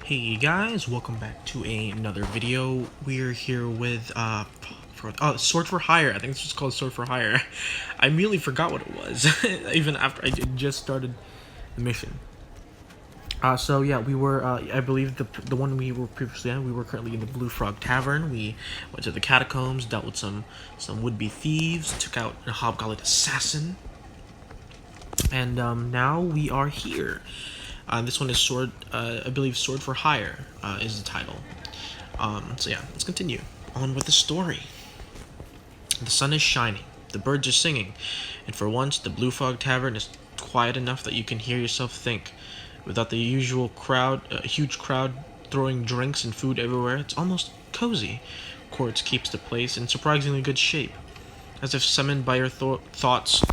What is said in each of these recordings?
Hey guys, welcome back to another video. We're here with Sword for Hire. I think it's just called Sword for Hire. I immediately forgot what it was, even after I just started the mission. So yeah, we were. I believe the one we were previously on. We were currently in the Blue Frog Tavern. We went to the catacombs, dealt with some would-be thieves, took out a hobgoblin assassin, and now we are here. This one is Sword. I believe Sword for Hire is the title. So yeah, let's continue on with the story. The sun is shining, the birds are singing, and for once the Blue Frog Tavern is quiet enough that you can hear yourself think, without the usual huge crowd throwing drinks and food everywhere. It's almost cozy. Quartz keeps the place in surprisingly good shape. As if summoned by your thoughts,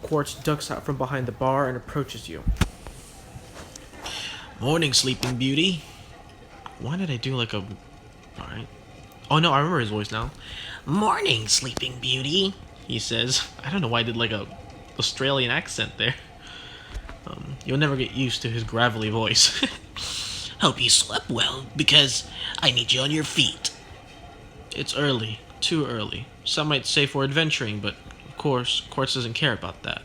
Quartz ducks out from behind the bar and approaches you. Morning, Sleeping Beauty. Why did I do like a... Alright. Oh no, I remember his voice now. Morning, Sleeping Beauty, he says. I don't know why I did like a Australian accent there. You'll never get used to his gravelly voice. Hope you slept well, because I need you on your feet. It's early. Too early. Some might say for adventuring, but of course, Quartz doesn't care about that.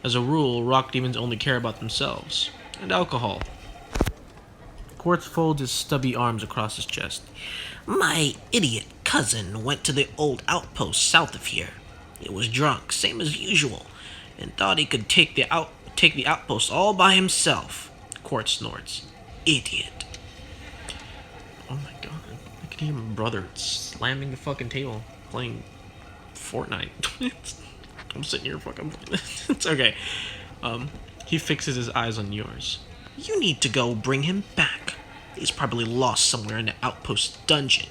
As a rule, rock demons only care about themselves. And alcohol. Quartz folds his stubby arms across his chest. My idiot cousin went to the old outpost south of here. He was drunk, same as usual, and thought he could take the outpost all by himself. Quartz snorts. Idiot. Oh my god. I can hear my brother slamming the fucking table, playing Fortnite. I'm sitting here fucking... It's okay. He fixes his eyes on yours. You need to go bring him back. He's probably lost somewhere in the outpost dungeon.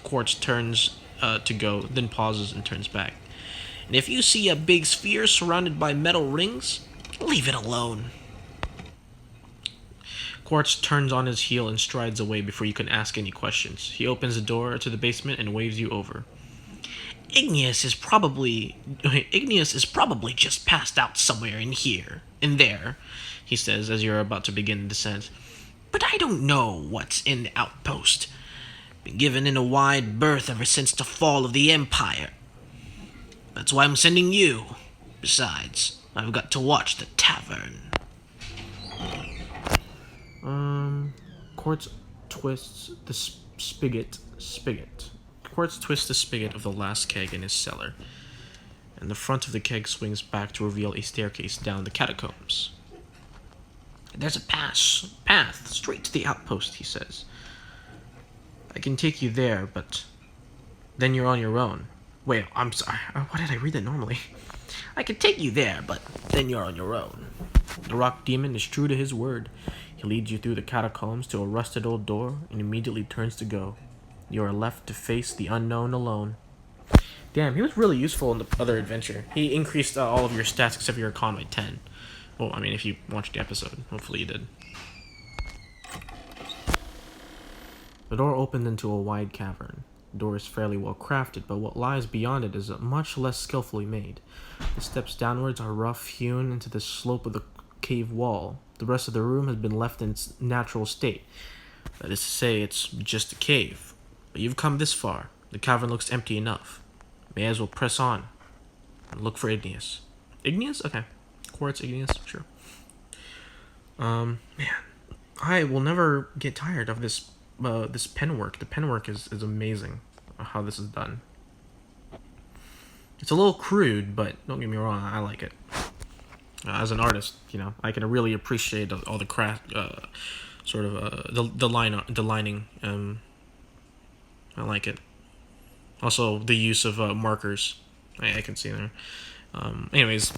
Quartz turns to go, then pauses and turns back. And if you see a big sphere surrounded by metal rings, leave it alone. Quartz turns on his heel and strides away before you can ask any questions. He opens the door to the basement and waves you over. Igneous is probably just passed out somewhere in there, he says as you're about to begin the descent. But I don't know what's in the outpost. Been given in a wide berth ever since the fall of the Empire. That's why I'm sending you. Besides, I've got to watch the tavern. Quartz twists the spigot. Quartz twists the spigot of the last keg in his cellar, and the front of the keg swings back to reveal a staircase down the catacombs. There's a path straight to the outpost, he says. I can take you there, but then you're on your own. Wait, I'm sorry. Why did I read that normally? I can take you there, but then you're on your own. The rock demon is true to his word. He leads you through the catacombs to a rusted old door and immediately turns to go. You are left to face the unknown alone. Damn, he was really useful in the other adventure. He increased all of your stats except for your con by 10. Well, I mean, if you watched the episode. Hopefully you did. The door opened into a wide cavern. The door is fairly well crafted, but what lies beyond it is much less skillfully made. The steps downwards are rough hewn into the slope of the cave wall. The rest of the room has been left in its natural state. That is to say, it's just a cave. But you've come this far. The cavern looks empty enough. May as well press on and look for Igneous. Igneous? Okay. Quartz, Igneous, sure. Man, I will never get tired of this pen work. The pen work is amazing. How this is done. It's a little crude, but don't get me wrong, I like it. As an artist, I can really appreciate all the craft, the lining. I like it. Also, the use of markers. I can see there. Anyways.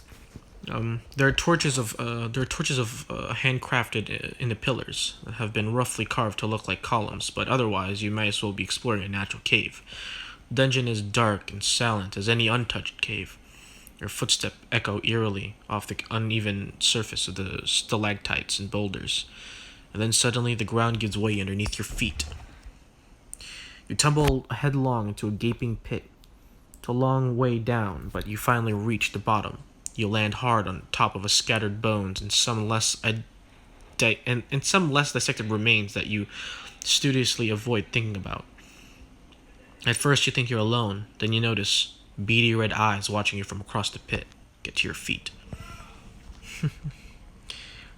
There are torches of handcrafted in the pillars that have been roughly carved to look like columns, but otherwise you might as well be exploring a natural cave. The dungeon is dark and silent as any untouched cave. Your footsteps echo eerily off the uneven surface of the stalactites and boulders, and then suddenly the ground gives way underneath your feet. You tumble headlong into a gaping pit. It's a long way down, but you finally reach the bottom. You land hard on top of a scattered bones and some less and some less dissected remains that you studiously avoid thinking about. At first, you think you're alone, then you notice beady red eyes watching you from across the pit. Get to your feet.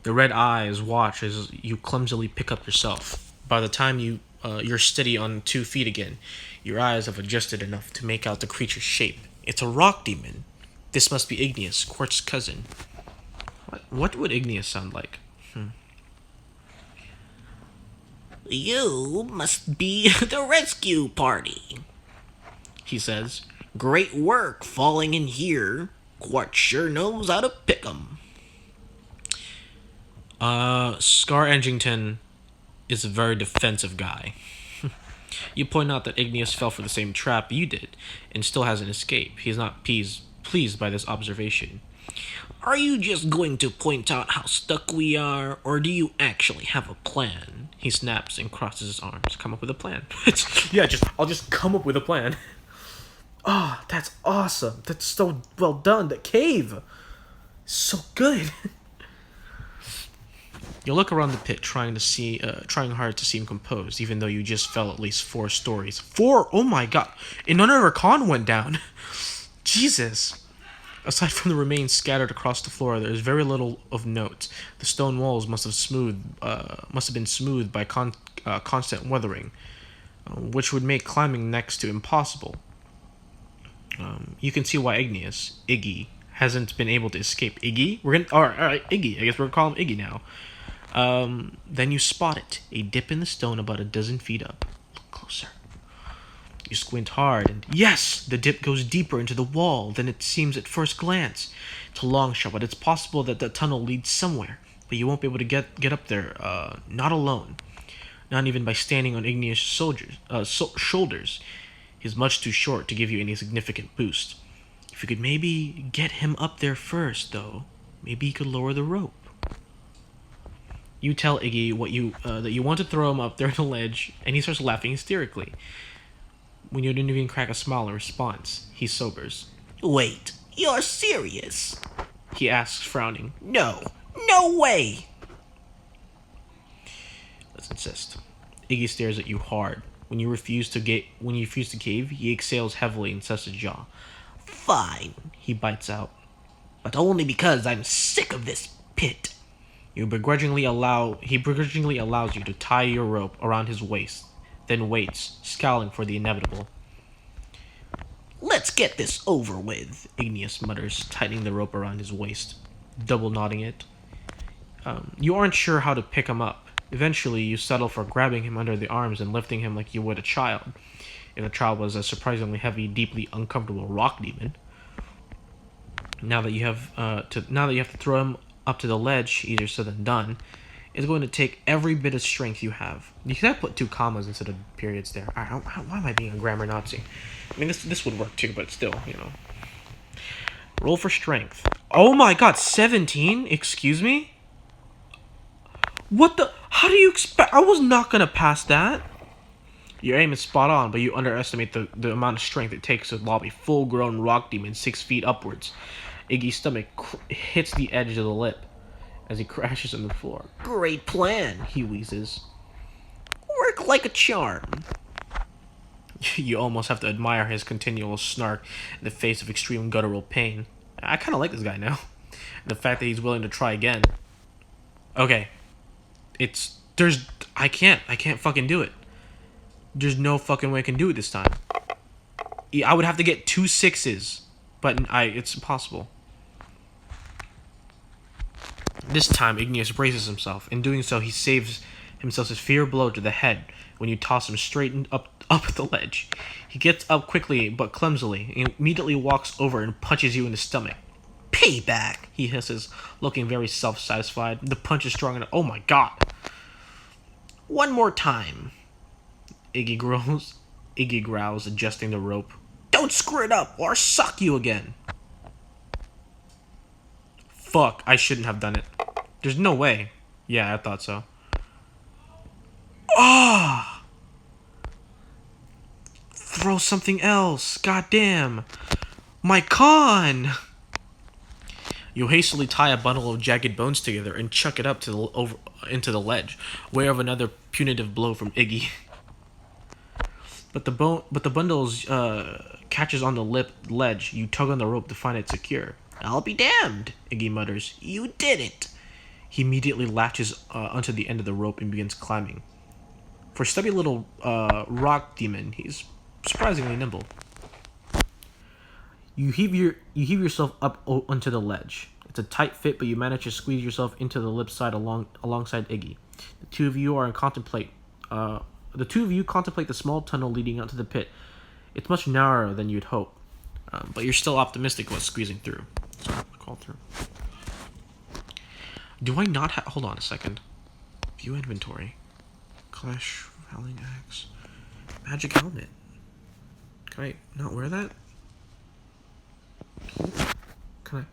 The red eyes watch as you clumsily pick up yourself. By the time you're steady on 2 feet again, your eyes have adjusted enough to make out the creature's shape. It's a rock demon. This must be Igneous, Quartz's cousin. What would Igneous sound like? You must be the rescue party, He says. great work falling in here. Quartz sure knows how to pick 'em. Scar Edgington is a very defensive guy. You point out that Igneous fell for the same trap you did, and still hasn't escaped. He's not pleased by this observation. Are you just going to point out how stuck we are, or do you actually have a plan? He snaps and crosses his arms. Come up with a plan. I'll just come up with a plan. Oh, that's awesome. That's so well done. That cave. So good. You look around the pit, trying hard to seem composed, even though you just fell at least 4 stories. 4? Oh my god! Another con went down. Jesus. Aside from the remains scattered across the floor, there is very little of note. The stone walls must have been smoothed by constant weathering, which would make climbing next to impossible. You can see why Iggy, hasn't been able to escape. Iggy? All right, Iggy. I guess we're gonna call him Iggy now. Then you spot it, a dip in the stone about a dozen feet up. Look closer. You squint hard, and yes, the dip goes deeper into the wall than it seems at first glance. It's a long shot, but it's possible that the tunnel leads somewhere. But you won't be able to get up there, not alone. Not even by standing on Igneous' shoulders. He's much too short to give you any significant boost. If you could maybe get him up there first, though, maybe you could lower the rope. You tell Iggy that you want to throw him up there on the ledge, and he starts laughing hysterically. When you didn't even crack a smile in response, he sobers. Wait, you're serious? He asks, frowning. No way! Let's insist. Iggy stares at you hard. When you refuse to cave, he exhales heavily and sets his jaw. Fine, He bites out. but only because I'm sick of this pit. He begrudgingly allows you to tie your rope around his waist, then waits, scowling for the inevitable. Let's get this over with. Igneous mutters, tightening the rope around his waist, double knotting it. You aren't sure how to pick him up. Eventually, you settle for grabbing him under the arms and lifting him like you would a child. If the child was a surprisingly heavy, deeply uncomfortable rock demon. Now that you have to throw him up to the ledge, easier said than done. It's going to take every bit of strength you have. You could have put 2 commas instead of periods there. Why am I being a grammar Nazi? I mean, this would work too, but still, Roll for strength. Oh my god, 17? Excuse me? What the? How do you expect? I was not gonna pass that. Your aim is spot on, but you underestimate the amount of strength it takes to lob a full-grown rock demon 6 feet upwards. Iggy's stomach hits the edge of the lip as he crashes on the floor. Great plan, He wheezes. work like a charm. You almost have to admire his continual snark in the face of extreme guttural pain. I kind of like this guy now. The fact that he's willing to try again. Okay. I can't fucking do it. There's no fucking way I can do it this time. I would have to get 2 6s, but it's impossible. This time, Igneous braces himself. In doing so, he saves himself a severe blow to the head when you toss him straight up the ledge. He gets up quickly but clumsily and immediately walks over and punches you in the stomach. Payback, He hisses, looking very self-satisfied. The punch is strong enough. Oh my god! one more time. Iggy growls, adjusting the rope. Don't screw it up, or I'll suck you again. Fuck, I shouldn't have done it. There's no way. Yeah, I thought so. Ah! Throw something else. Goddamn. My con! You hastily tie a bundle of jagged bones together and chuck it up to into the ledge, aware of another punitive blow from Iggy. But the bundles catches on the ledge. You tug on the rope to find it secure. I'll be damned, Iggy mutters. You did it. He immediately latches onto the end of the rope and begins climbing. For a stubby little rock demon, he's surprisingly nimble. You heave yourself up onto the ledge. It's a tight fit, but you manage to squeeze yourself into the lip side alongside Iggy. The two of you contemplate the small tunnel leading out to the pit. It's much narrower than you'd hope, but you're still optimistic about squeezing through. So call through. Do I not have? Hold on a second. View inventory. Clash, Howling Axe, Magic Helmet. Can I not wear that? Can I?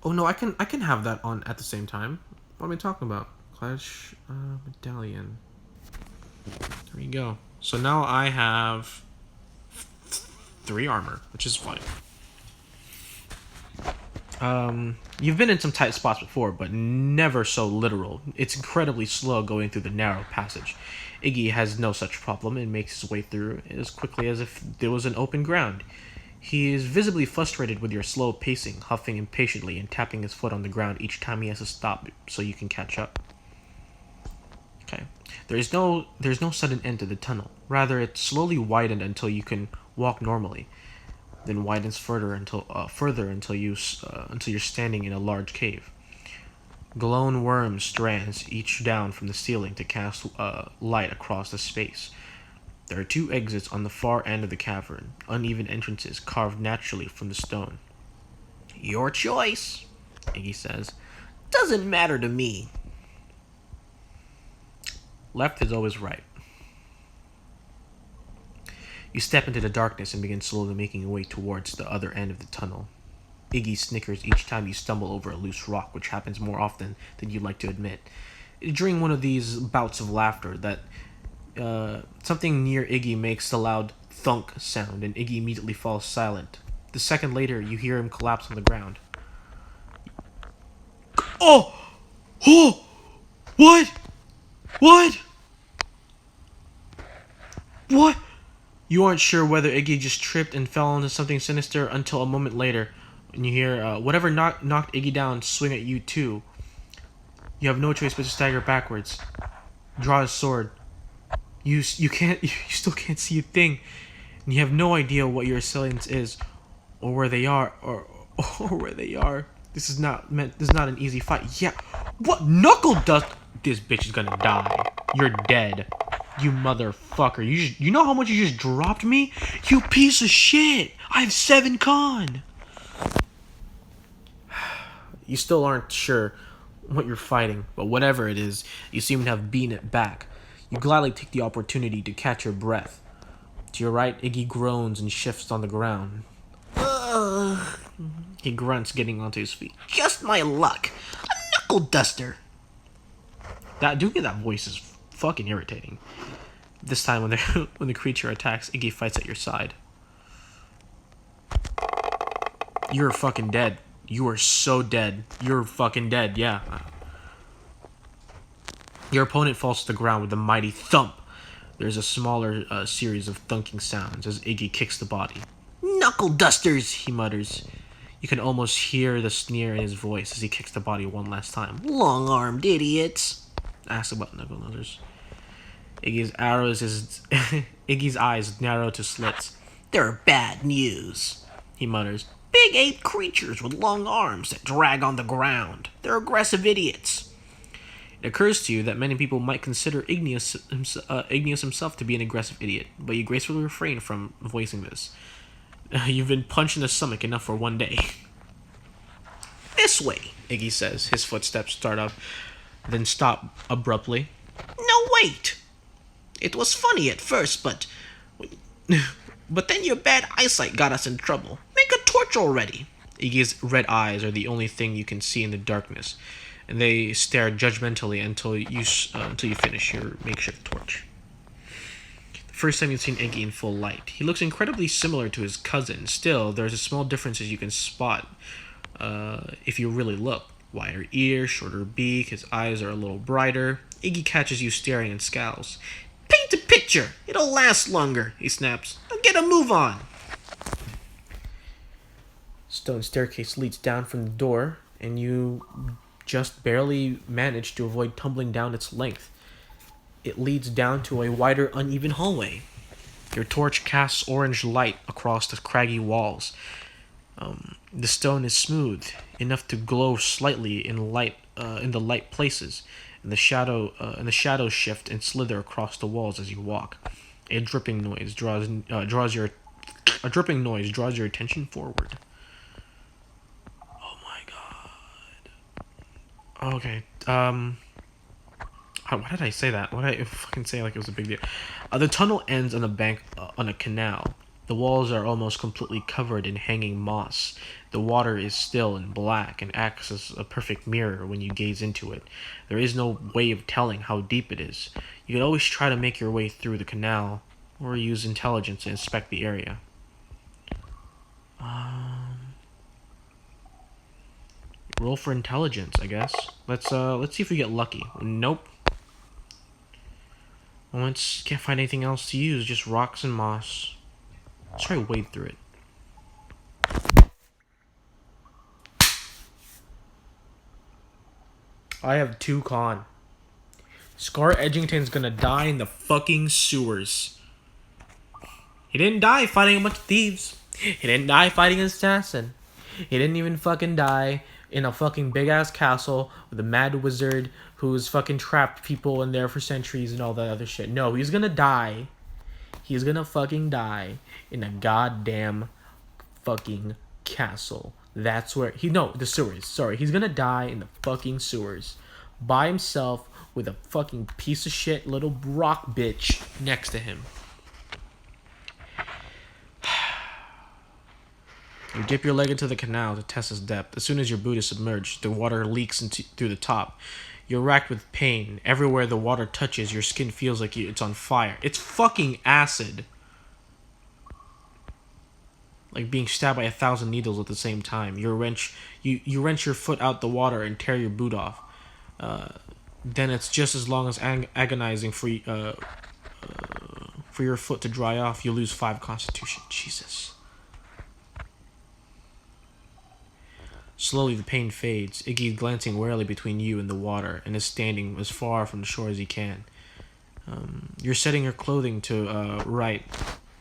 Oh no, I can have that on at the same time. What am I talking about? Clash Medallion. There we go. So now I have 3 armor, which is fine. You've been in some tight spots before, but never so literal. It's incredibly slow going through the narrow passage. Iggy has no such problem and makes his way through as quickly as if there was an open ground. He is visibly frustrated with your slow pacing, huffing impatiently and tapping his foot on the ground each time he has to stop so you can catch up. Okay. There's no sudden end to the tunnel. Rather, it slowly widened until you can walk normally, then widens further until you're standing in a large cave. Glowing worm strands each down from the ceiling to cast light across the space. There are 2 exits on the far end of the cavern, uneven entrances carved naturally from the stone. Your choice, Iggy says. Doesn't matter to me. Left is always right. You step into the darkness and begin slowly making your way towards the other end of the tunnel. Iggy snickers each time you stumble over a loose rock, which happens more often than you'd like to admit. During one of these bouts of laughter, that something near Iggy makes a loud thunk sound, and Iggy immediately falls silent. The second later, you hear him collapse on the ground. Oh! Oh! What? What? What? You aren't sure whether Iggy just tripped and fell into something sinister until a moment later, when you hear whatever knocked Iggy down swing at you too. You have no choice but to stagger backwards. Draw his sword. You still can't see a thing, and you have no idea what your assailant is, or where they are, or where they are. This is not an easy fight. Yeah, what knuckle dust? This bitch is gonna die. You're dead, you motherfucker. You know how much you just dropped me? You piece of shit. I have 7 con. You still aren't sure what you're fighting, but whatever it is, you seem to have beaten it back. You gladly take the opportunity to catch your breath. To your right, Iggy groans and shifts on the ground. Ugh. He grunts, getting onto his feet. Just my luck. A knuckle duster. Doing that voice is fucking irritating. This time, when the creature attacks, Iggy fights at your side. You're fucking dead. You are so dead. You're fucking dead, yeah. Your opponent falls to the ground with a mighty thump. There's a smaller series of thunking sounds as Iggy kicks the body. Knuckle dusters, he mutters. You can almost hear the sneer in his voice as he kicks the body one last time. Long-armed idiots. Ask about knuckle nutters. Iggy's eyes narrow to slits. They're bad news, he mutters. Big ape creatures with long arms that drag on the ground. They're aggressive idiots. It occurs to you that many people might consider Igneous himself to be an aggressive idiot, but you gracefully refrain from voicing this. You've been punched in the stomach enough for one day. This way, Iggy says. His footsteps start up, then stop abruptly. No, wait! It was funny at first, but then your bad eyesight got us in trouble. Make a torch already. Iggy's red eyes are the only thing you can see in the darkness, and they stare judgmentally until you finish your makeshift torch. The first time you've seen Iggy in full light, he looks incredibly similar to his cousin. Still, there's a small differences you can spot if you really look. Wider ears, shorter beak, his eyes are a little brighter. Iggy catches you staring and scowls. Paint a picture. It'll last longer, he snaps. Now get a move on. Stone staircase leads down from the door, and you just barely manage to avoid tumbling down its length. It leads down to a wider, uneven hallway. Your torch casts orange light across the craggy walls. The stone is smooth, enough to glow slightly in the light places, and the shadows shift and slither across the walls as you walk. A dripping noise draws your attention forward. Oh my god. Okay. Why did I say that? Why did I fucking say like it was a big deal? The tunnel ends on a bank on a canal. The walls are almost completely covered in hanging moss. The water is still and black and acts as a perfect mirror when you gaze into it. There is no way of telling how deep it is. You could always try to make your way through the canal, or use intelligence to inspect the area. Roll for intelligence, I guess. Let's see if we get lucky. Nope. Once can't find anything else to use, just rocks and moss. Let's try to wade through it. I have 2 con. Scar Edgington's gonna die in the fucking sewers. He didn't die fighting a bunch of thieves. He didn't die fighting an assassin. He didn't even fucking die in a fucking big ass castle with a mad wizard who's fucking trapped people in there for centuries and all that other shit. No, he's gonna die. He's gonna fucking die in a goddamn fucking castle. That's where the sewers. Sorry, he's gonna die in the fucking sewers by himself with a fucking piece of shit little rock bitch next to him. You dip your leg into the canal to test its depth. As soon as your boot is submerged, the water leaks through the top. You're racked with pain. Everywhere the water touches, your skin feels like it's on fire. It's fucking acid. Like being stabbed by 1,000 needles at the same time. You wrench your foot out the water and tear your boot off. Then it's just as long as agonizing for your foot to dry off. You lose 5 constitution. Jesus. Slowly, the pain fades. Iggy is glancing warily between you and the water, and is standing as far from the shore as he can. You're setting your clothing to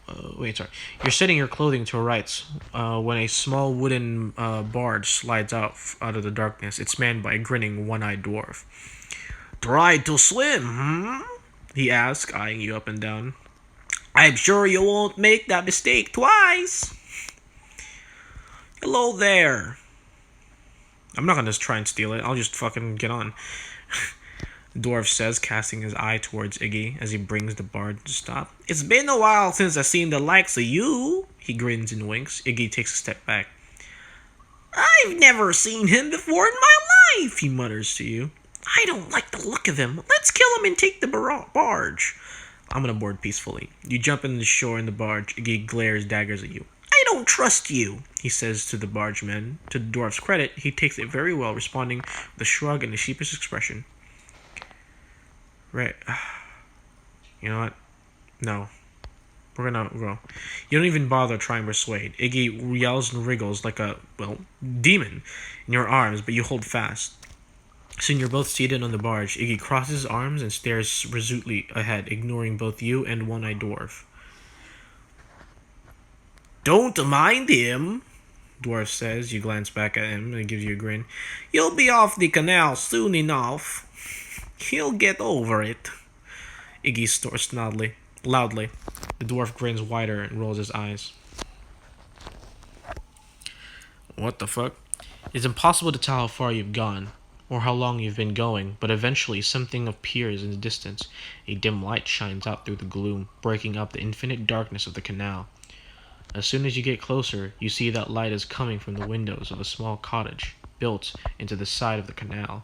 You're setting your clothing to rights when a small wooden barge slides out of the darkness. It's manned by a grinning, one-eyed dwarf. Try to swim, hmm? He asks, eyeing you up and down. I'm sure you won't make that mistake twice. Hello there. I'm not gonna just try and steal it. I'll just fucking get on. The dwarf says, casting his eye towards Iggy as he brings the barge to stop. It's been a while since I've seen the likes of you. He grins and winks. Iggy takes a step back. I've never seen him before in my life, he mutters to you. I don't like the look of him. Let's kill him and take the barge. I'm gonna board peacefully. You jump in the shore in the barge. Iggy glares daggers at you. I don't trust you, he says to the bargeman. To the dwarf's credit, he takes it very well, responding with a shrug and a sheepish expression. Right. You know what? No. We're gonna go. You don't even bother trying to persuade. Iggy yells and wriggles like a, demon in your arms, but you hold fast. Soon you're both seated on the barge. Iggy crosses his arms and stares resolutely ahead, ignoring both you and one-eyed dwarf. Don't mind him, Dwarf says. You glance back at him and gives you a grin. You'll be off the canal soon enough. He'll get over it. Iggy snorts loudly. The dwarf grins wider and rolls his eyes. What the fuck? It's impossible to tell how far you've gone, or how long you've been going, but eventually something appears in the distance. A dim light shines out through the gloom, breaking up the infinite darkness of the canal. As soon as you get closer, you see that light is coming from the windows of a small cottage, built into the side of the canal.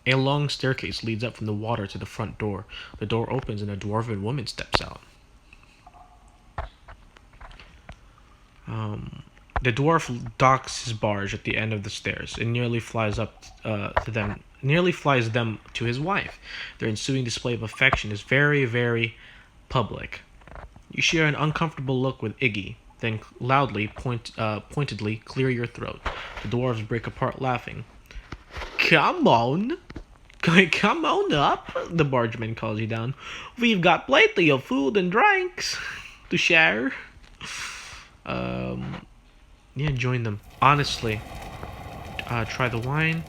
A long staircase leads up from the water to the front door. The door opens and a dwarven woman steps out. The dwarf docks his barge at the end of the stairs and nearly flies them to his wife. Their ensuing display of affection is very, very public. You share an uncomfortable look with Iggy, then loudly, pointedly clear your throat. The dwarves break apart laughing. Come on! Come on up, the bargeman calls you down. We've got plenty of food and drinks to share. Yeah, join them. Honestly, try the wine.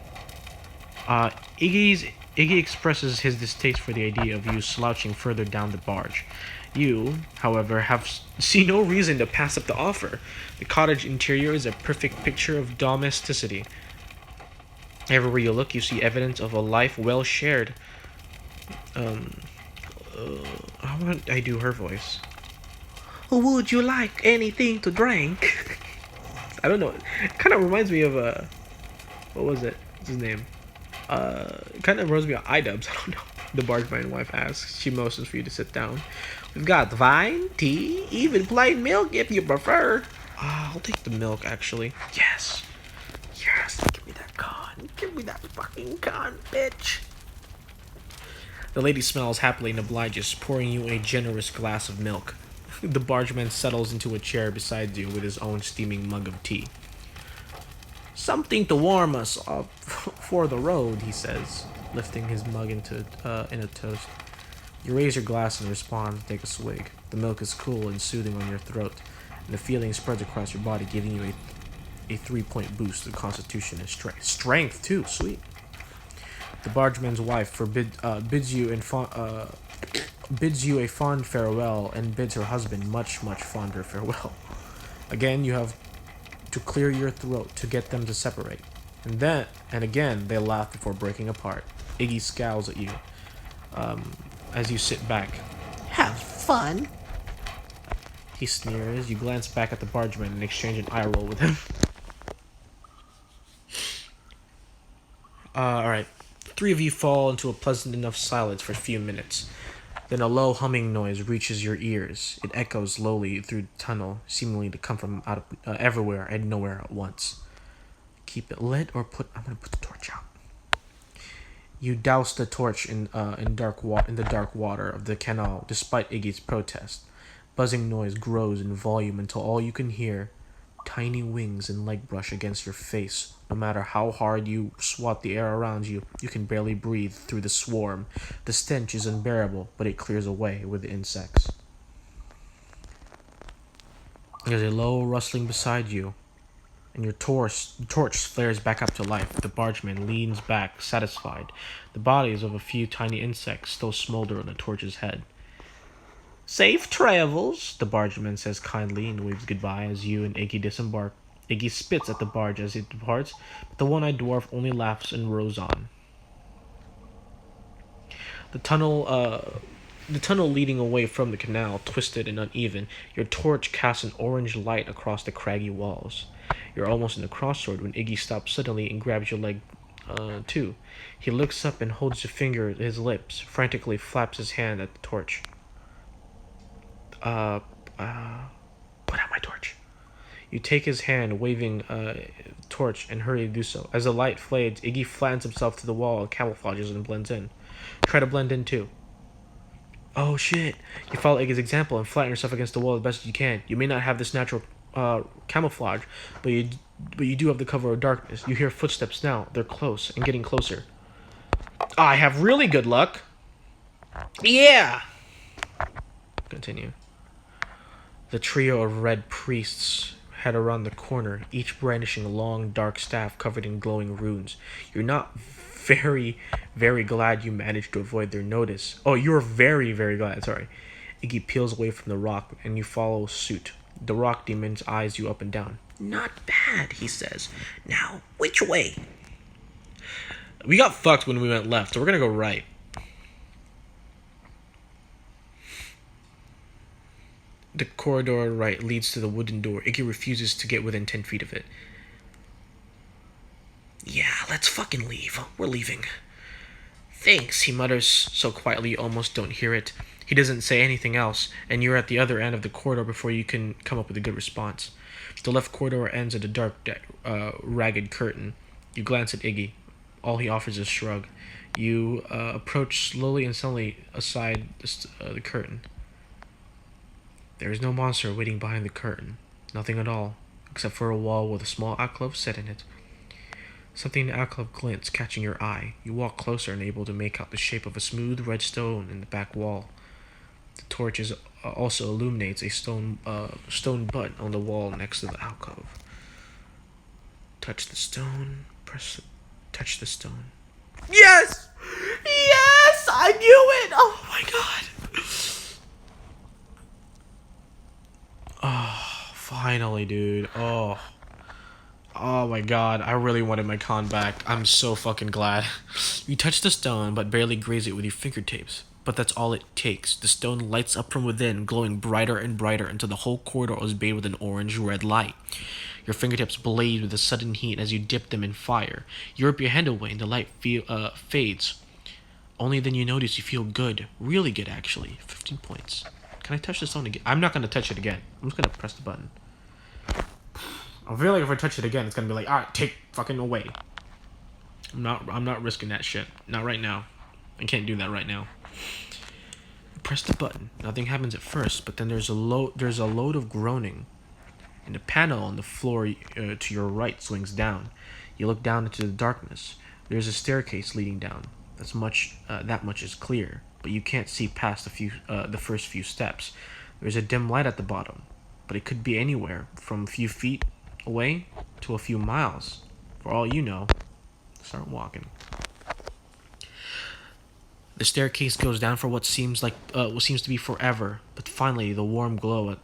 Iggy expresses his distaste for the idea of you slouching further down the barge. You, however, see no reason to pass up the offer. The cottage interior is a perfect picture of domesticity. Everywhere you look, you see evidence of a life well shared. How would I do her voice? Would you like anything to drink? I don't know. It kind of reminds me of what was it? What's his name? It kind of reminds me of iDubbbz. I don't know. The bargeman wife asks. She motions for you to sit down. We've got wine, tea, even plain milk if you prefer. I'll take the milk, actually. Yes. Yes. Give me that con. Give me that fucking con, bitch. The lady smiles happily and obliges, pouring you a generous glass of milk. The bargeman settles into a chair beside you with his own steaming mug of tea. Something to warm us up for the road, he says, lifting his mug in a toast. You raise your glass in response and take a swig. The milk is cool and soothing on your throat, and the feeling spreads across your body, giving you a 3-point boost to constitution and strength. Strength, too, sweet. The bargeman's wife bids you a fond farewell and bids her husband much, much fonder farewell. Again, you have to clear your throat to get them to separate. And again, they laugh before breaking apart. Iggy scowls at you as you sit back. Have fun. He sneers. You glance back at the bargeman and exchange an eye roll with him. Alright. The three of you fall into a pleasant enough silence for a few minutes. Then a low humming noise reaches your ears. It echoes lowly through the tunnel, seemingly to come from out of everywhere and nowhere at once. Keep it lit or I'm gonna put the torch out. You douse the torch in the dark water of the canal, despite Iggy's protest. Buzzing noise grows in volume until all you can hear, tiny wings and leg brush against your face. No matter how hard you swat the air around you, you can barely breathe through the swarm. The stench is unbearable, but it clears away with the insects. There's a low rustling beside you, and your torch flares back up to life. The bargeman leans back, satisfied. The bodies of a few tiny insects still smolder on the torch's head. Safe travels, the bargeman says kindly and waves goodbye as you and Iggy disembark. Iggy spits at the barge as it departs, but the one-eyed dwarf only laughs and rows on. The tunnel leading away from the canal, twisted and uneven, your torch casts an orange light across the craggy walls. You're almost in a crossroad when Iggy stops suddenly and grabs your leg, too. He looks up and holds a finger at his lips, frantically flaps his hand at the torch. Put out my torch. You take his hand, waving torch, and hurry to do so. As the light fades, Iggy flans himself to the wall and camouflages and blends in. Try to blend in too. Oh shit. You follow Iggy's example and flatten yourself against the wall as best as you can. You may not have this natural camouflage, but you do have the cover of darkness. You hear footsteps now. They're close and getting closer. I have really good luck. Yeah. Continue. The trio of red priests head around the corner, each brandishing a long, dark staff covered in glowing runes. You're not very, very glad you managed to avoid their notice. Oh, you're very, very glad, sorry. Iggy peels away from the rock, and you follow suit. The rock demon's eyes you up and down. Not bad, he says. Now, which way? We got fucked when we went left, so we're gonna go right. The corridor right leads to the wooden door. Iggy refuses to get within 10 feet of it. Yeah, let's fucking leave. We're leaving. Thanks, he mutters so quietly you almost don't hear it. He doesn't say anything else, and you're at the other end of the corridor before you can come up with a good response. The left corridor ends at a dark, ragged curtain. You glance at Iggy. All he offers is a shrug. You approach slowly and suddenly aside the curtain. There is no monster waiting behind the curtain. Nothing at all, except for a wall with a small alcove set in it. Something in the alcove glints, catching your eye. You walk closer and able to make out the shape of a smooth red stone in the back wall. The torch also illuminates a stone butt on the wall next to the alcove. Touch the stone. Touch the stone. Yes! Yes! I knew it! Oh my god! Finally, dude. Oh my god. I really wanted my con back. I'm so fucking glad. You touch the stone, but barely graze it with your fingertips. But that's all it takes. The stone lights up from within, glowing brighter and brighter until the whole corridor is bathed with an orange-red light. Your fingertips blaze with a sudden heat as you dip them in fire. You rip your hand away and the light fades. Only then you notice you feel good. Really good, actually. 15 points. Can I touch the stone again? I'm not going to touch it again. I'm just going to press the button. I feel like if I touch it again, it's going to be like, alright, take fucking away. I'm not risking that shit. Not right now. I can't do that right now. Press the button. Nothing happens at first, but then there's a load of groaning. And the panel on the floor to your right swings down. You look down into the darkness. There's a staircase leading down. That much is clear, but you can't see past the first few steps. There's a dim light at the bottom, but it could be anywhere from a few feet away to a few miles. For all you know, start walking. The staircase goes down for what seems to be forever, but finally the warm glow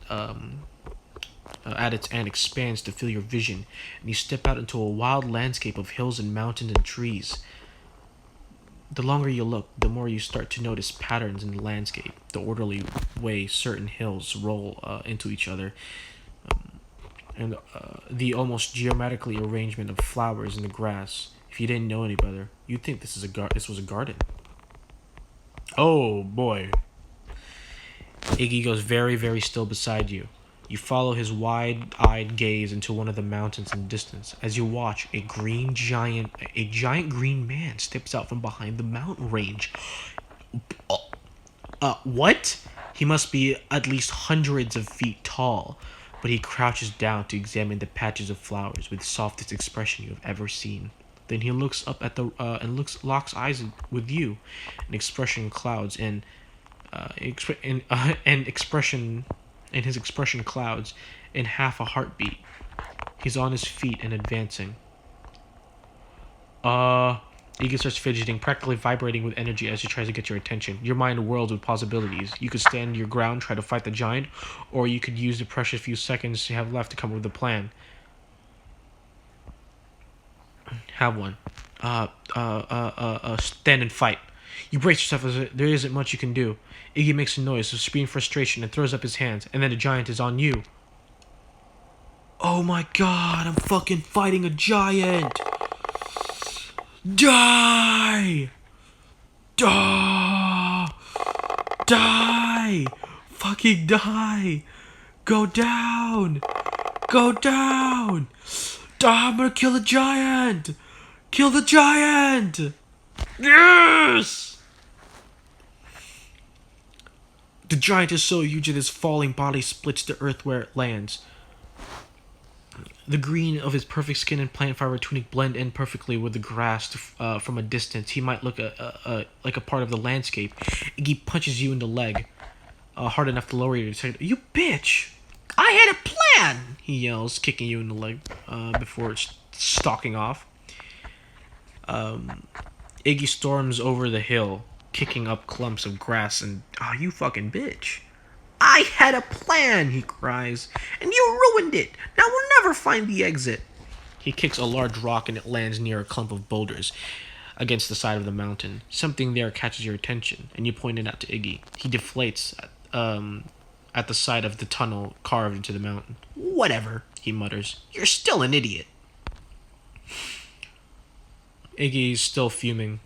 at its end expands to fill your vision, and you step out into a wild landscape of hills and mountains and trees. The longer you look, the more you start to notice patterns in the landscape, the orderly way certain hills roll into each other, and the almost geometrically arrangement of flowers in the grass. If you didn't know any better, you'd think this was a garden. Oh boy. Iggy goes very, very still beside you. You follow his wide-eyed gaze into one of the mountains in the distance. As you watch, a giant green man steps out from behind the mountain range. What? He must be at least hundreds of feet tall, but he crouches down to examine the patches of flowers with the softest expression you have ever seen. Then he looks up at locks eyes with you, an expression clouds and his expression clouds in half a heartbeat. He's on his feet and advancing. Ego starts fidgeting, practically vibrating with energy as he tries to get your attention. Your mind whirls with possibilities. You could stand your ground, try to fight the giant, or you could use the precious few seconds you have left to come up with a plan. Have one. Stand and fight. You brace yourself as there isn't much you can do. Iggy makes a noise of screaming frustration and throws up his hands, and then the giant is on you. Oh my god, I'm fucking fighting a giant! Die! Die! Fucking die! Go down! Go down! I'm gonna kill the giant! Kill the giant! Yes! The giant is so huge that his falling body splits the earth where it lands. The green of his perfect skin and plant fiber tunic blend in perfectly with the grass from a distance. He might look like a part of the landscape. Iggy punches you in the leg, hard enough to lower you to say, "You bitch! I had a plan!" He yells, kicking you in the leg before stalking off. Iggy storms over the hill, kicking up clumps of grass and, you fucking bitch. I had a plan, he cries, and you ruined it. Now we'll never find the exit. He kicks a large rock and it lands near a clump of boulders against the side of the mountain. Something there catches your attention, and you point it out to Iggy. He deflates at the side of the tunnel carved into the mountain. Whatever, he mutters. You're still an idiot. Iggy's still fuming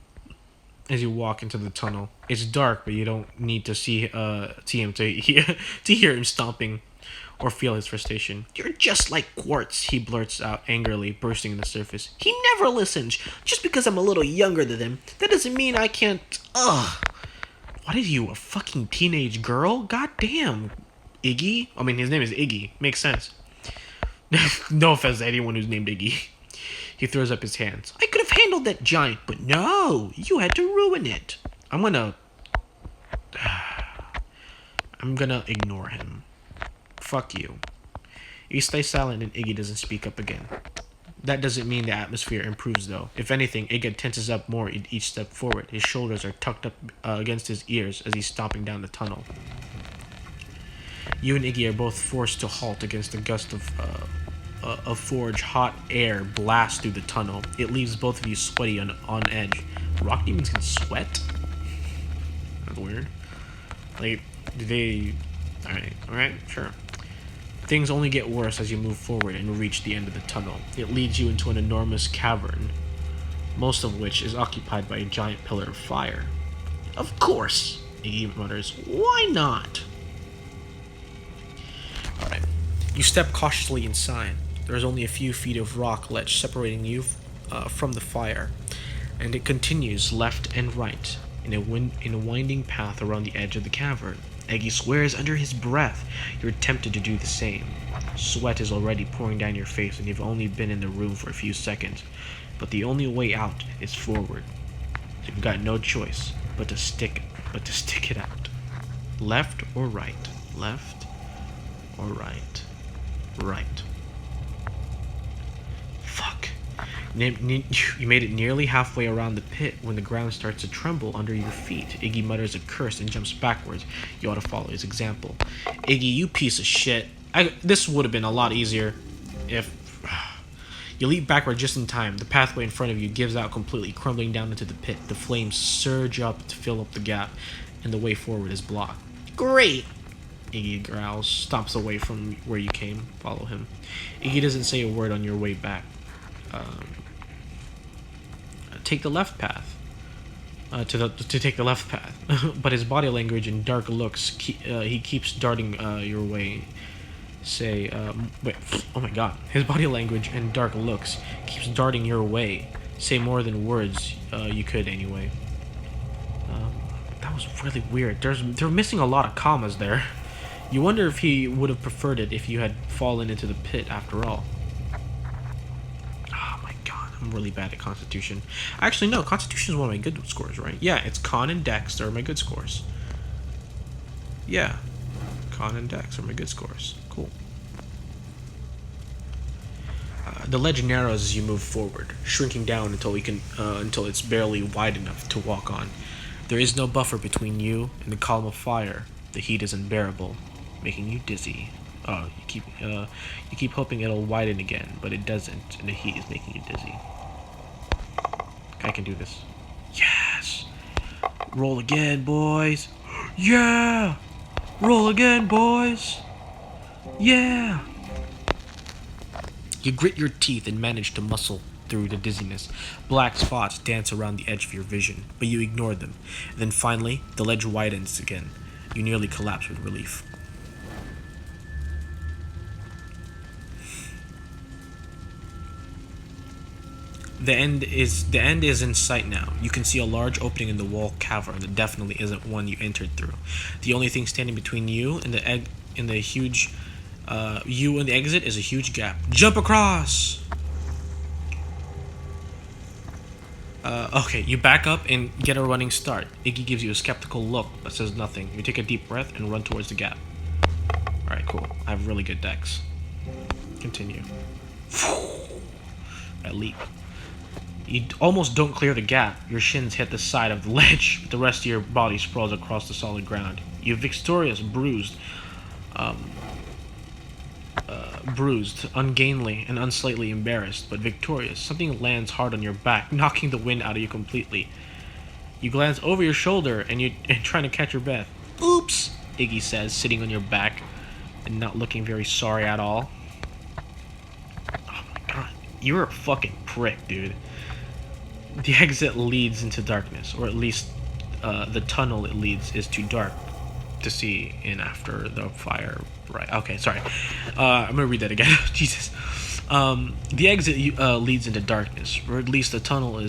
as you walk into the tunnel. It's dark, but you don't need to see him to hear him stomping. or feel his frustration. You're just like Quartz, he blurts out angrily, bursting to the surface. He never listens. Just because I'm a little younger than him, that doesn't mean I can't. Ugh. What are you, a fucking teenage girl? God damn. Iggy? I mean, his name is Iggy. Makes sense. No offense to anyone who's named Iggy. He throws up his hands. I could have handled that giant, but no, you had to ruin it. I'm gonna ignore him. Fuck you. You stay silent and Iggy doesn't speak up again. That doesn't mean the atmosphere improves though. If anything, Iggy tenses up more each step forward. His shoulders are tucked up against his ears as he's stomping down the tunnel. You and Iggy are both forced to halt against a gust of forge hot air blast through the tunnel. It leaves both of you sweaty on edge. Rock demons can sweat? That's weird. Like, do they... Alright, sure. Things only get worse as you move forward and reach the end of the tunnel. It leads you into an enormous cavern, most of which is occupied by a giant pillar of fire. Of course, Iggy mutters. Why not? Alright. You step cautiously inside. There is only a few feet of rock ledge separating you from the fire, and it continues left and right in a winding path around the edge of the cavern. Iggy swears under his breath. You're tempted to do the same. Sweat is already pouring down your face and you've only been in the room for a few seconds. But the only way out is forward. So you've got no choice but to stick it out. Left or right? Left or right? Right. Fuck. You made it nearly halfway around the pit when the ground starts to tremble under your feet. Iggy mutters a curse and jumps backwards. You ought to follow his example. Iggy, you piece of shit. This would have been a lot easier if... You leap backward just in time. The pathway in front of you gives out completely, crumbling down into the pit. The flames surge up to fill up the gap, and the way forward is blocked. Great! Iggy growls, stomps away from where you came. Follow him. Iggy doesn't say a word on your way back. Take the left path. To take the left path. But his body language and dark looks, he keeps darting your way. Say, wait, oh my god. His body language and dark looks keeps darting your way. Say more than words you could anyway. That was really weird. They're missing a lot of commas there. You wonder if he would have preferred it if you had fallen into the pit after all. I'm really bad at Constitution. Actually, no, Constitution is one of my good scores, right? Yeah, it's Con and Dex are my good scores. Yeah, Con and Dex are my good scores. Cool. The ledge narrows as you move forward, shrinking down until it's barely wide enough to walk on. There is no buffer between you and the column of fire. The heat is unbearable, making you dizzy. Oh, you keep hoping it'll widen again, but it doesn't, and the heat is making you dizzy. I can do this. Yes! Roll again, boys! Yeah! Roll again, boys! Yeah! You grit your teeth and manage to muscle through the dizziness. Black spots dance around the edge of your vision, but you ignore them. And then finally, the ledge widens again. You nearly collapse with relief. The end is in sight now. You can see a large opening in the wall cavern that definitely isn't one you entered through. The only thing standing between you and the exit is a huge gap. Jump across! Okay, you back up and get a running start. Iggy gives you a skeptical look but says nothing. You take a deep breath and run towards the gap. Alright, cool. I have really good decks. Continue. I leap. You almost don't clear the gap. Your shins hit the side of the ledge, but the rest of your body sprawls across the solid ground. You're victorious, bruised, ungainly, and unslightly embarrassed, but victorious. Something lands hard on your back, knocking the wind out of you completely. You glance over your shoulder and trying to catch your breath. Oops, Iggy says, sitting on your back and not looking very sorry at all. Oh my god, you're a fucking prick, dude. The exit leads into darkness, or at least the tunnel it leads is too dark to see in after the fire. Right. Okay. Sorry. I'm gonna read that again. Jesus. The exit leads into darkness, or at least the tunnel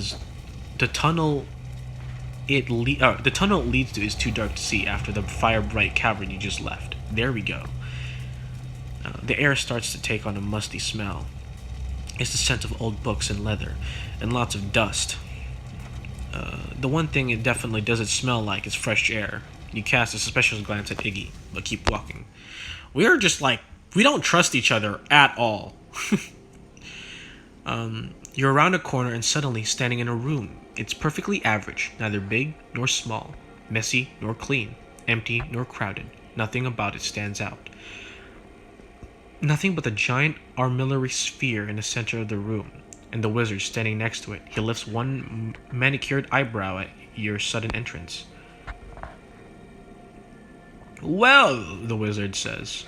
it leads to is too dark to see after the fire-bright cavern you just left. There we go. The air starts to take on a musty smell. It's the scent of old books and leather, and lots of dust. The one thing it definitely doesn't smell like is fresh air. You cast a suspicious glance at Iggy, but keep walking. We are just like, we don't trust each other at all. You're around a corner and suddenly standing in a room. It's perfectly average, neither big nor small, messy nor clean, empty nor crowded. Nothing about it stands out. Nothing but the giant armillary sphere in the center of the room, and the wizard standing next to it. He lifts one manicured eyebrow at your sudden entrance. Well, the wizard says,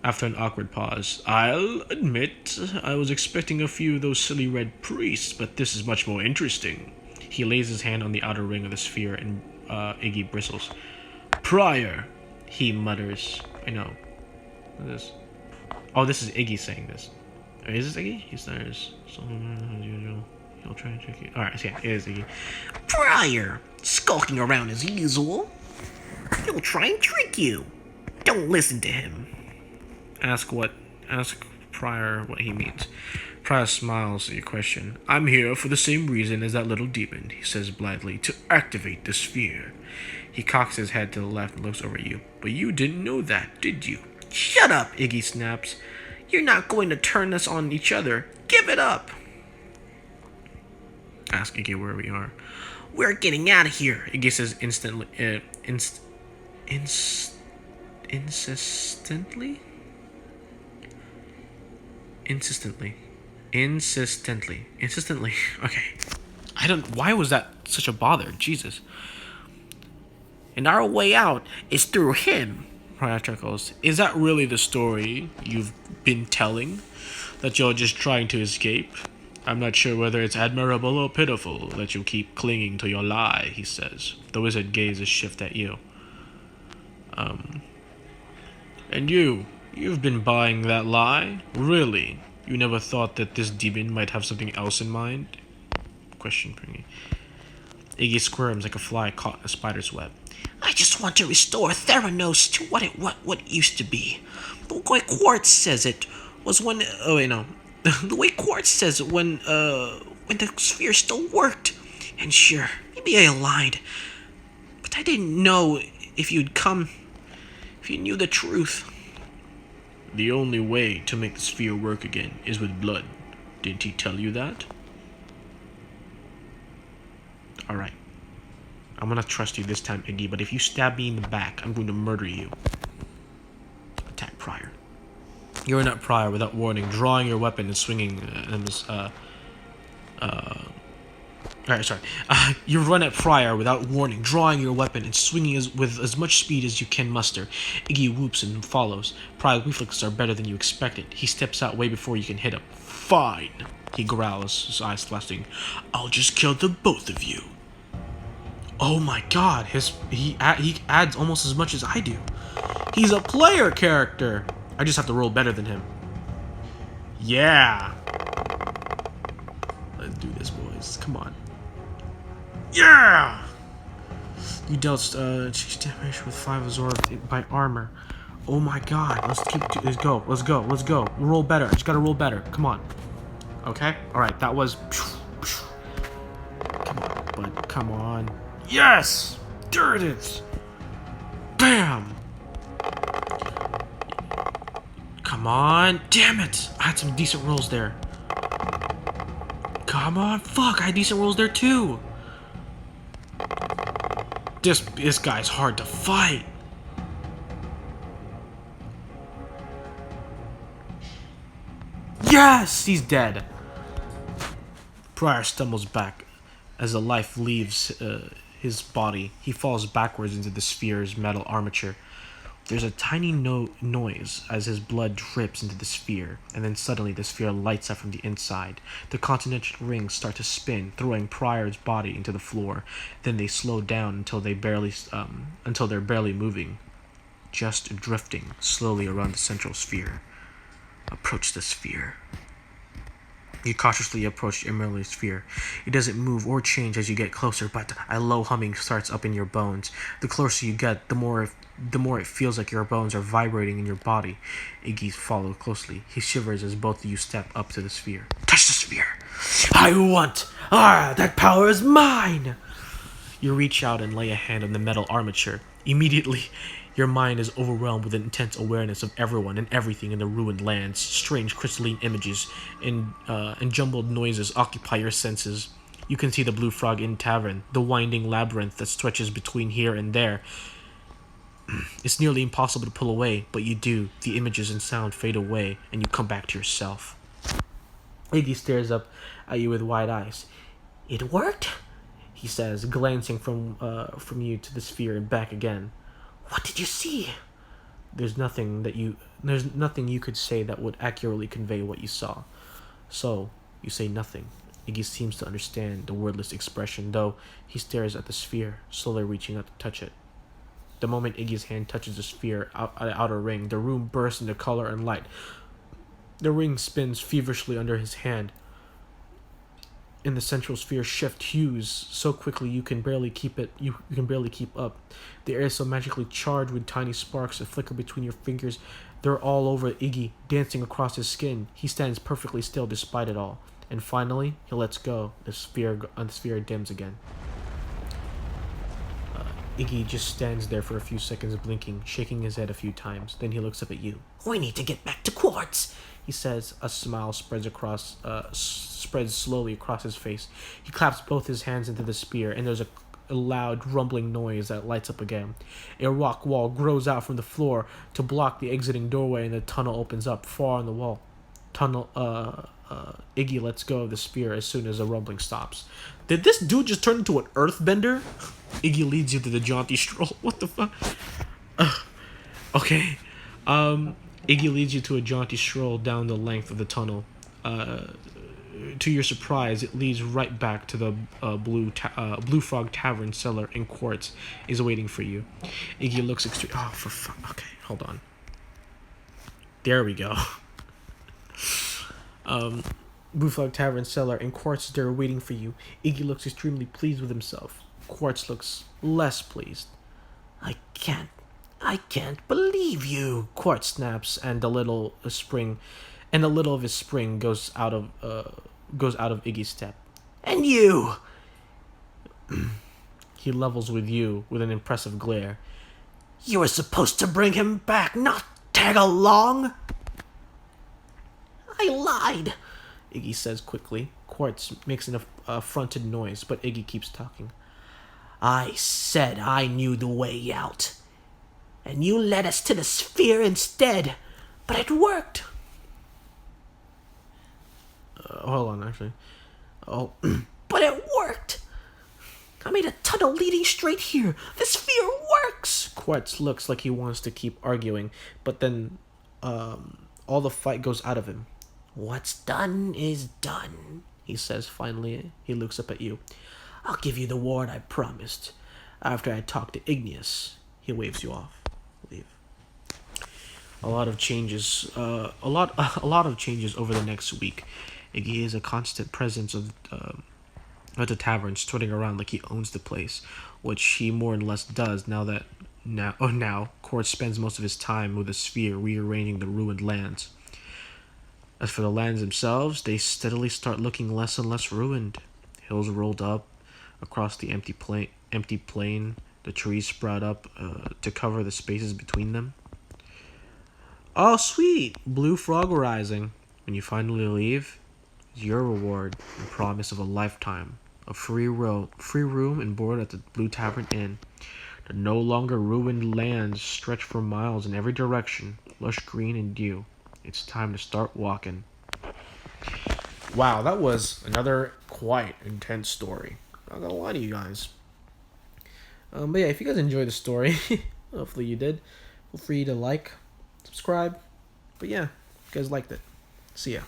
after an awkward pause, I'll admit I was expecting a few of those silly red priests, but this is much more interesting. He lays his hand on the outer ring of the sphere, and Iggy bristles. Prior, he mutters. I know. What is this? Oh, this is Iggy saying this. Is this Iggy? He says, something as usual. He'll try and trick you. Alright, yeah, it is Iggy. Prior, skulking around as usual. He'll try and trick you. Don't listen to him. Ask Prior what he means. Prior smiles at your question. I'm here for the same reason as that little demon, he says blithely, to activate the sphere. He cocks his head to the left and looks over at you. But you didn't know that, did you? Shut up, Iggy snaps. You're not going to turn us on each other. Give it up. Ask Iggy where we are. We're getting out of here. Iggy says insistently. Okay. Why was that such a bother? Jesus. And our way out is through him. Prior chuckles. Is that really the story you've been telling? That you're just trying to escape? I'm not sure whether it's admirable or pitiful that you keep clinging to your lie, he says. The wizard gazes shift at you. And you've been buying that lie? Really? You never thought that this demon might have something else in mind? Question Pringy. Iggy squirms like a fly caught in a spider's web. I just want to restore Theranos to what it used to be. The way Quartz says it was when... Oh, wait, no. The way Quartz says it when the sphere still worked. And sure, maybe I lied. But I didn't know if you'd come... If you knew the truth. The only way to make the sphere work again is with blood. Didn't he tell you that? Alright. I'm gonna trust you this time, Iggy, but if you stab me in the back, I'm going to murder you. Attack Prior. You run at Prior without warning, drawing your weapon and swinging you run at Prior without warning, drawing your weapon and swinging with as much speed as you can muster. Iggy whoops and follows. Prior's reflexes are better than you expected. He steps out way before you can hit him. Fine, he growls, his eyes flashing. I'll just kill the both of you. Oh my god, he adds almost as much as I do. He's a player character. I just have to roll better than him. Yeah. Let's do this, boys. Come on. Yeah! You dealt 6 damage with 5 absorbed by armor. Oh my god. Let's go. Roll better. I just gotta roll better. Come on. Okay? Alright, that was... Come on, bud. Come on. Yes! There it is! Bam! Come on. Damn it! I had some decent rolls there. Come on. Fuck, I had decent rolls there too. This guy's hard to fight. Yes! He's dead. Prior stumbles back. As the life leaves his body, he falls backwards into the sphere's metal armature. There's a tiny noise as his blood drips into the sphere, and then suddenly the sphere lights up from the inside. The continental rings start to spin, throwing Pryor's body into the floor. Then they slow down until they're barely moving, just drifting slowly around the central sphere. Approach the sphere. You cautiously approach Emerald's sphere. It doesn't move or change as you get closer, but a low humming starts up in your bones. The closer you get, the more it feels like your bones are vibrating in your body. Iggy follows closely. He shivers as both of you step up to the sphere. Touch the sphere! I want! That power is mine! You reach out and lay a hand on the metal armature. Immediately, your mind is overwhelmed with an intense awareness of everyone and everything in the ruined lands. Strange crystalline images and jumbled noises occupy your senses. You can see the Blue Frog Inn Tavern, the winding labyrinth that stretches between here and there. It's nearly impossible to pull away, but you do. The images and sound fade away, and you come back to yourself. Iggy stares up at you with wide eyes. It worked? He says, glancing from you to the sphere and back again. What did you see? There's nothing you could say that would accurately convey what you saw. So, you say nothing. Iggy seems to understand the wordless expression, though he stares at the sphere, slowly reaching out to touch it. The moment Iggy's hand touches the sphere outer ring, the room bursts into color and light. The ring spins feverishly under his hand. In the central sphere shift hues so quickly you can barely keep up. The air is so magically charged with tiny sparks that flicker between your fingers. They're all over Iggy, dancing across his skin. He stands perfectly still despite it all. And finally, he lets go. The sphere dims again. Iggy just stands there for a few seconds blinking, shaking his head a few times. Then he looks up at you. We need to get back to Quartz, he says. A smile spreads slowly across his face. He claps both his hands into the sphere, and there's a loud rumbling noise that lights up again. A rock wall grows out from the floor to block the exiting doorway, and the tunnel opens up far on the wall. Iggy lets go of the sphere as soon as the rumbling stops. Did this dude just turn into an earthbender? Iggy leads you to the jaunty stroll. What the fuck? Okay. Iggy leads you to a jaunty stroll down the length of the tunnel. To your surprise, it leads right back to the Blue Frog Tavern cellar in Quartz is waiting for you. Iggy looks extreme. Oh, for fuck. Okay, hold on. There we go. Blue Frog Tavern cellar in Quartz is there waiting for you. Iggy looks extremely pleased with himself. Quartz looks less pleased. I can't believe you, Quartz snaps, and a little of his spring goes out of Iggy's step. And you! He levels with you with an impressive glare. You were supposed to bring him back, not tag along! I lied, Iggy says quickly. Quartz makes an affronted noise, but Iggy keeps talking. I said I knew the way out. And you led us to the sphere instead. But it worked. Hold on, actually. Oh. But it worked. I made a tunnel leading straight here. The sphere works. Quartz looks like he wants to keep arguing, but then all the fight goes out of him. What's done is done, he says finally. He looks up at you. I'll give you the ward I promised. After I talk to Igneous. He waves you off. Leave. A lot of changes. A lot of changes over the next week. Iggy is a constant presence of the tavern, strutting around like he owns the place, which he more or less does now. Quartz spends most of his time with the sphere rearranging the ruined lands. As for the lands themselves, they steadily start looking less and less ruined. Hills rolled up across the empty plain. The trees sprout up to cover the spaces between them. Oh, sweet! Blue Frog Rising. When you finally leave, is your reward and promise of a lifetime of free room and board at the Blue Tavern Inn. The no longer ruined lands stretch for miles in every direction, lush green and dew. It's time to start walking. Wow, that was another quite intense story. Not gonna lie to you guys. But yeah, if you guys enjoyed the story, hopefully you did, Feel free to like, subscribe. But yeah, you guys liked it. See ya.